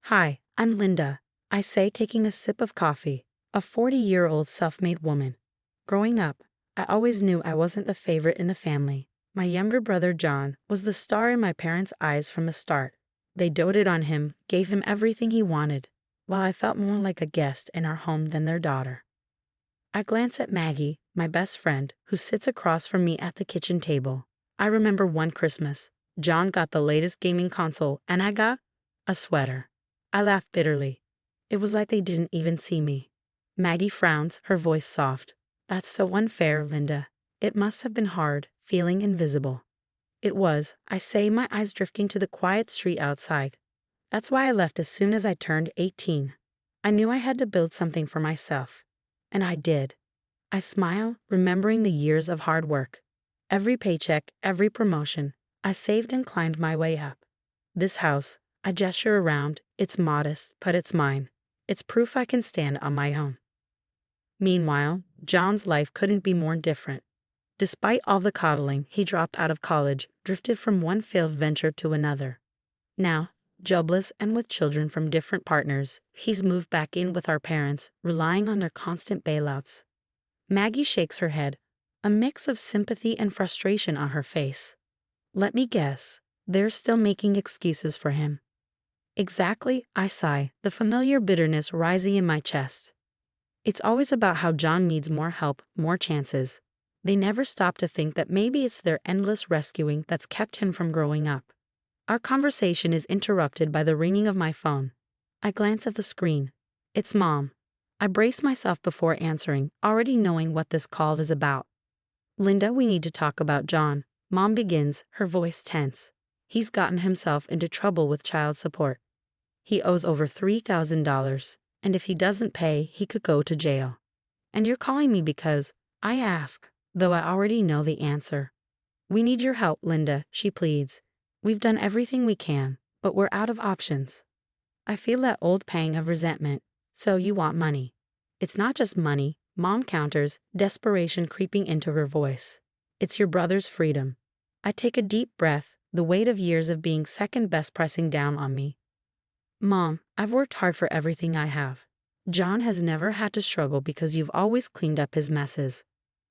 Hi, I'm Linda, I say, taking a sip of coffee, a 40-year-old self-made woman. Growing up, I always knew I wasn't the favorite in the family. My younger brother John was the star in my parents' eyes from the start. They doted on him, gave him everything he wanted, while I felt more like a guest in our home than their daughter. I glance at Maggie, my best friend, who sits across from me at the kitchen table. I remember one Christmas. John got the latest gaming console, and I got a sweater. I laughed bitterly. It was like they didn't even see me. Maggie frowns, her voice soft. That's so unfair, Linda. It must have been hard, feeling invisible. It was, I say, my eyes drifting to the quiet street outside. That's why I left as soon as I turned 18. I knew I had to build something for myself. And I did. I smile, remembering the years of hard work. Every paycheck, every promotion, I saved and climbed my way up. This house, I gesture around, it's modest, but it's mine. It's proof I can stand on my own. Meanwhile, John's life couldn't be more different. Despite all the coddling, he dropped out of college, drifted from one failed venture to another. Now, jobless and with children from different partners, he's moved back in with our parents, relying on their constant bailouts. Maggie shakes her head, a mix of sympathy and frustration on her face. Let me guess, they're still making excuses for him. Exactly, I sigh, the familiar bitterness rising in my chest. It's always about how John needs more help, more chances. They never stop to think that maybe it's their endless rescuing that's kept him from growing up. Our conversation is interrupted by the ringing of my phone. I glance at the screen. It's Mom. I brace myself before answering, already knowing what this call is about. Linda, we need to talk about John. Mom begins, her voice tense. He's gotten himself into trouble with child support. He owes over $3,000, and if he doesn't pay, he could go to jail. And you're calling me because I ask, though I already know the answer. We need your help, Linda, she pleads. We've done everything we can, but we're out of options. I feel that old pang of resentment. So you want money. It's not just money, Mom counters, desperation creeping into her voice. It's your brother's freedom. I take a deep breath, the weight of years of being second best pressing down on me. Mom, I've worked hard for everything I have. John has never had to struggle because you've always cleaned up his messes.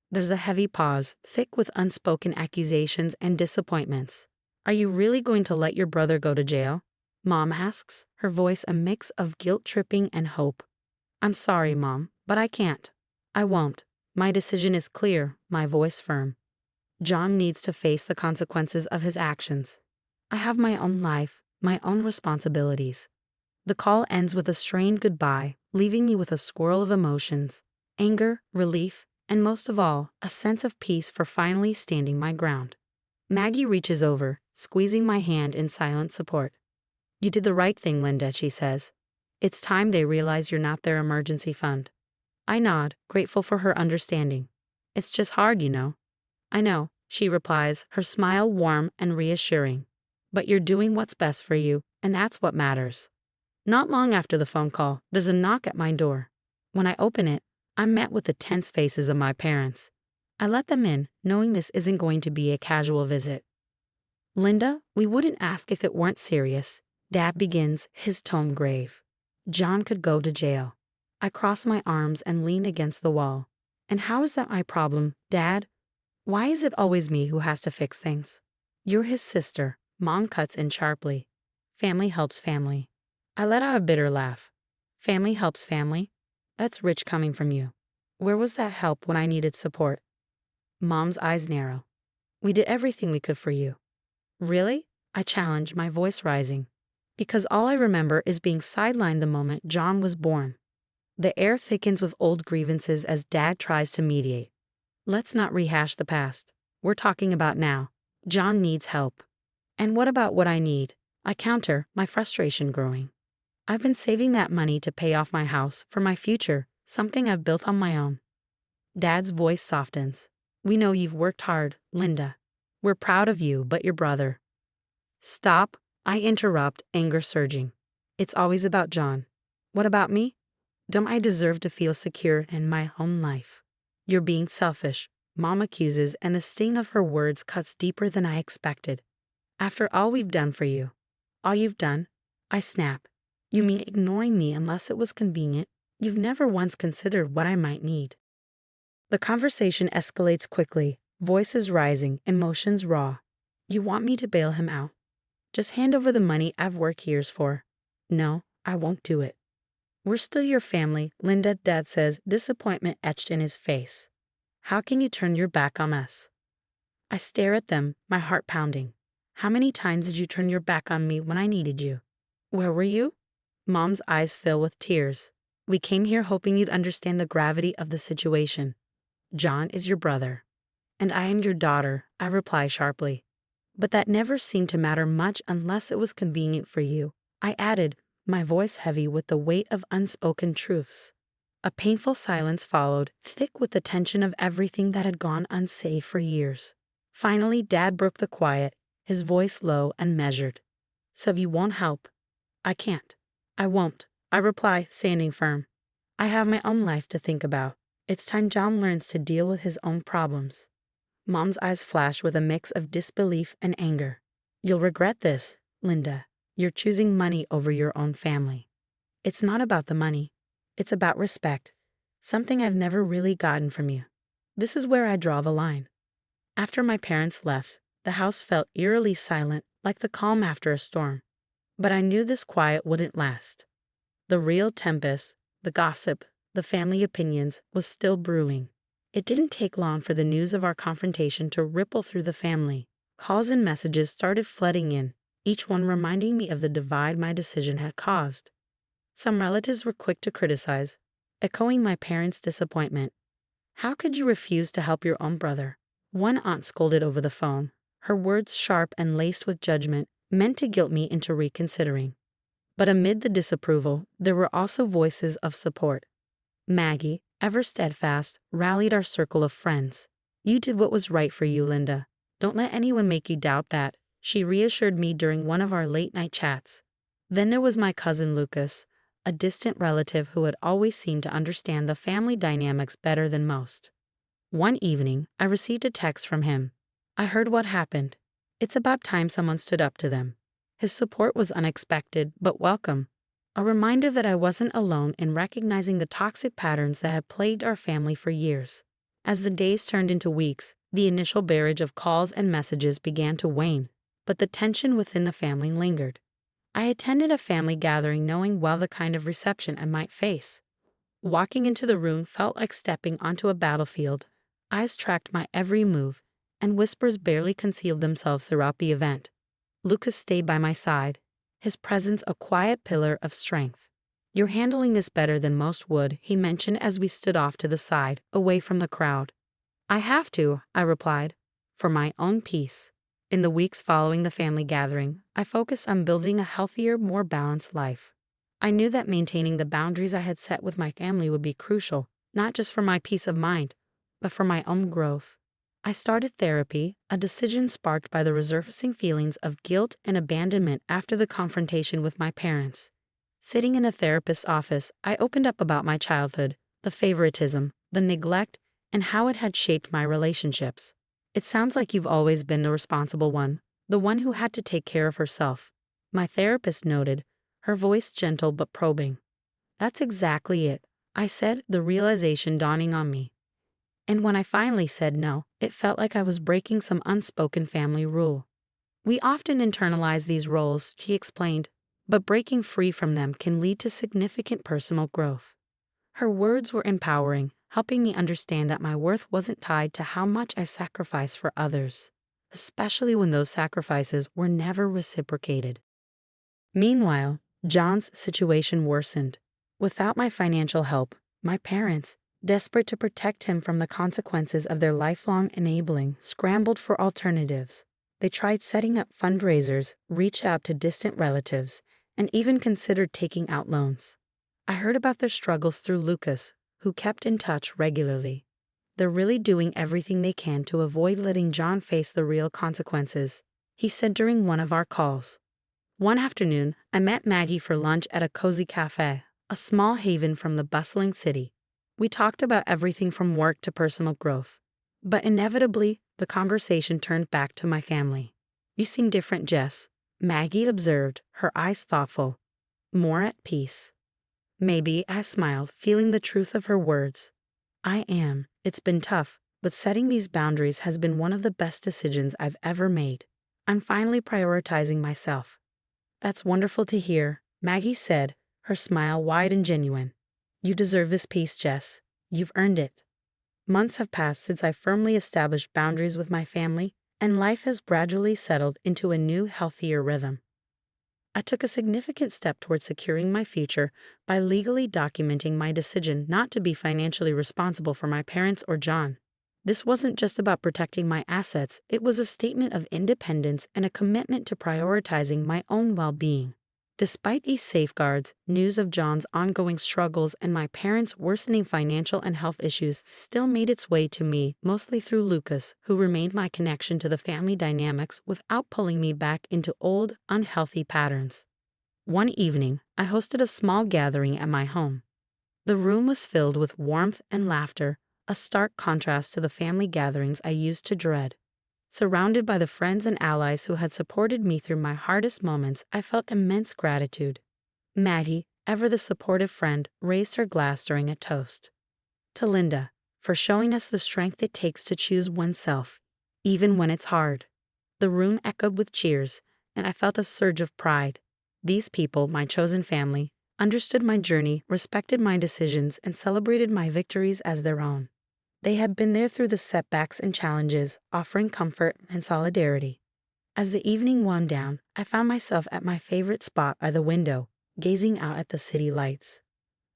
There's a heavy pause, thick with unspoken accusations and disappointments. Are you really going to let your brother go to jail? Mom asks, her voice a mix of guilt-tripping and hope. I'm sorry, Mom, but I can't. I won't. My decision is clear, my voice firm. John needs to face the consequences of his actions. I have my own life, my own responsibilities. The call ends with a strained goodbye, leaving me with a swirl of emotions, anger, relief, and most of all, a sense of peace for finally standing my ground. Maggie reaches over, squeezing my hand in silent support. You did the right thing, Linda, she says. It's time they realize you're not their emergency fund. I nod, grateful for her understanding. It's just hard, you know. I know, she replies, her smile warm and reassuring. But you're doing what's best for you, and that's what matters. Not long after the phone call, there's a knock at my door. When I open it, I'm met with the tense faces of my parents. I let them in, knowing this isn't going to be a casual visit. Linda, we wouldn't ask if it weren't serious. Dad begins, his tone grave. John could go to jail. I cross my arms and lean against the wall. And how is that my problem, Dad? Why is it always me who has to fix things? You're his sister, Mom cuts in sharply. Family helps family. I let out a bitter laugh. Family helps family? That's rich coming from you. Where was that help when I needed support? Mom's eyes narrow. We did everything we could for you. Really? I challenge, my voice rising. Because all I remember is being sidelined the moment John was born. The air thickens with old grievances as Dad tries to mediate. Let's not rehash the past. We're talking about now. John needs help. And what about what I need? I counter, my frustration growing. I've been saving that money to pay off my house for my future, something I've built on my own. Dad's voice softens. We know you've worked hard, Linda. We're proud of you, but your brother. Stop, I interrupt, anger surging. It's always about John. What about me? Don't I deserve to feel secure in my own life? You're being selfish, Mom accuses, and the sting of her words cuts deeper than I expected. After all we've done for you. All you've done? I snap. You mean ignoring me unless it was convenient? You've never once considered what I might need. The conversation escalates quickly, voices rising, emotions raw. You want me to bail him out? Just hand over the money I've worked years for. No, I won't do it. We're still your family, Linda, Dad says, disappointment etched in his face. How can you turn your back on us? I stare at them, my heart pounding. How many times did you turn your back on me when I needed you? Where were you? Mom's eyes fill with tears. We came here hoping you'd understand the gravity of the situation. John is your brother. And I am your daughter, I reply sharply. But that never seemed to matter much unless it was convenient for you, I added, my voice heavy with the weight of unspoken truths. A painful silence followed, thick with the tension of everything that had gone unsaid for years. Finally, Dad broke the quiet, his voice low and measured. So you won't help? I can't. I won't, I reply, standing firm. I have my own life to think about. It's time John learns to deal with his own problems. Mom's eyes flash with a mix of disbelief and anger. You'll regret this, Linda. You're choosing money over your own family. It's not about the money. It's about respect. Something I've never really gotten from you. This is where I draw the line. After my parents left, the house felt eerily silent, like the calm after a storm. But I knew this quiet wouldn't last. The real tempest, the gossip, the family opinions, was still brewing. It didn't take long for the news of our confrontation to ripple through the family. Calls and messages started flooding in, each one reminding me of the divide my decision had caused. Some relatives were quick to criticize, echoing my parents' disappointment. How could you refuse to help your own brother? One aunt scolded over the phone, her words sharp and laced with judgment, meant to guilt me into reconsidering. But amid the disapproval, there were also voices of support. Maggie, ever steadfast, rallied our circle of friends. You did what was right for you, Linda. Don't let anyone make you doubt that, she reassured me during one of our late-night chats. Then there was my cousin Lucas, a distant relative who had always seemed to understand the family dynamics better than most. One evening, I received a text from him. I heard what happened. It's about time someone stood up to them. His support was unexpected, but welcome. A reminder that I wasn't alone in recognizing the toxic patterns that had plagued our family for years. As the days turned into weeks, the initial barrage of calls and messages began to wane, but the tension within the family lingered. I attended a family gathering knowing well the kind of reception I might face. Walking into the room felt like stepping onto a battlefield. Eyes tracked my every move, and whispers barely concealed themselves throughout the event. Lucas stayed by my side, his presence a quiet pillar of strength. You're handling this better than most would, he mentioned as we stood off to the side, away from the crowd. I have to, I replied, for my own peace. In the weeks following the family gathering, I focused on building a healthier, more balanced life. I knew that maintaining the boundaries I had set with my family would be crucial, not just for my peace of mind, but for my own growth. I started therapy, a decision sparked by the resurfacing feelings of guilt and abandonment after the confrontation with my parents. Sitting in a therapist's office, I opened up about my childhood, the favoritism, the neglect, and how it had shaped my relationships. It sounds like you've always been the responsible one, the one who had to take care of herself, my therapist noted, her voice gentle but probing. That's exactly it, I said, the realization dawning on me. And when I finally said no, it felt like I was breaking some unspoken family rule. We often internalize these roles, she explained, but breaking free from them can lead to significant personal growth. Her words were empowering, helping me understand that my worth wasn't tied to how much I sacrificed for others, especially when those sacrifices were never reciprocated. Meanwhile, John's situation worsened. Without my financial help, my parents, desperate to protect him from the consequences of their lifelong enabling, scrambled for alternatives. They tried setting up fundraisers, reached out to distant relatives, and even considered taking out loans. I heard about their struggles through Lucas, who kept in touch regularly. They're really doing everything they can to avoid letting John face the real consequences, he said during one of our calls. One afternoon, I met Maggie for lunch at a cozy cafe, a small haven from the bustling city. We talked about everything from work to personal growth. But inevitably, the conversation turned back to my family. You seem different, Jess, Maggie observed, her eyes thoughtful. more at peace. Maybe, I smiled, feeling the truth of her words. I am. It's been tough, but setting these boundaries has been one of the best decisions I've ever made. I'm finally prioritizing myself. That's wonderful to hear, Maggie said, her smile wide and genuine. You deserve this peace, Jess. You've earned it. Months have passed since I firmly established boundaries with my family, and life has gradually settled into a new, healthier rhythm. I took a significant step toward securing my future by legally documenting my decision not to be financially responsible for my parents or John. This wasn't just about protecting my assets, it was a statement of independence and a commitment to prioritizing my own well-being. Despite these safeguards, news of John's ongoing struggles and my parents' worsening financial and health issues still made its way to me, mostly through Lucas, who remained my connection to the family dynamics without pulling me back into old, unhealthy patterns. One evening, I hosted a small gathering at my home. The room was filled with warmth and laughter, a stark contrast to the family gatherings I used to dread. Surrounded by the friends and allies who had supported me through my hardest moments, I felt immense gratitude. Maggie, ever the supportive friend, raised her glass during a toast. To Linda, for showing us the strength it takes to choose oneself, even when it's hard. The room echoed with cheers, and I felt a surge of pride. These people, my chosen family, understood my journey, respected my decisions, and celebrated my victories as their own. They had been there through the setbacks and challenges, offering comfort and solidarity. As the evening wound down, I found myself at my favorite spot by the window, gazing out at the city lights.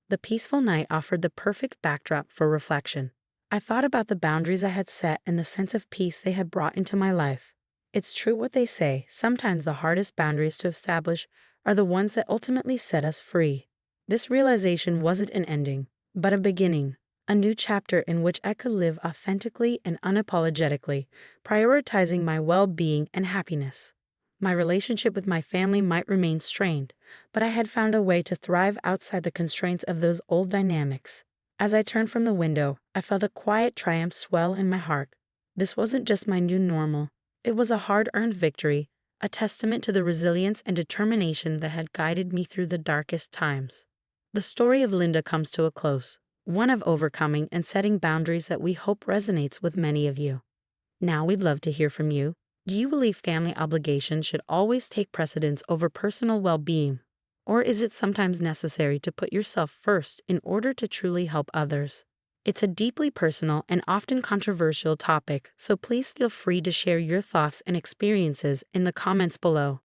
The peaceful night offered the perfect backdrop for reflection. I thought about the boundaries I had set and the sense of peace they had brought into my life. It's true what they say, sometimes the hardest boundaries to establish are the ones that ultimately set us free. This realization wasn't an ending, but a beginning. A new chapter in which I could live authentically and unapologetically, prioritizing my well-being and happiness. My relationship with my family might remain strained, but I had found a way to thrive outside the constraints of those old dynamics. As I turned from the window, I felt a quiet triumph swell in my heart. This wasn't just my new normal. It was a hard-earned victory, a testament to the resilience and determination that had guided me through the darkest times. The story of Linda comes to a close. One of overcoming and setting boundaries that we hope resonates with many of you. Now we'd love to hear from you. Do you believe family obligations should always take precedence over personal well-being? Or is it sometimes necessary to put yourself first in order to truly help others? It's a deeply personal and often controversial topic, so please feel free to share your thoughts and experiences in the comments below.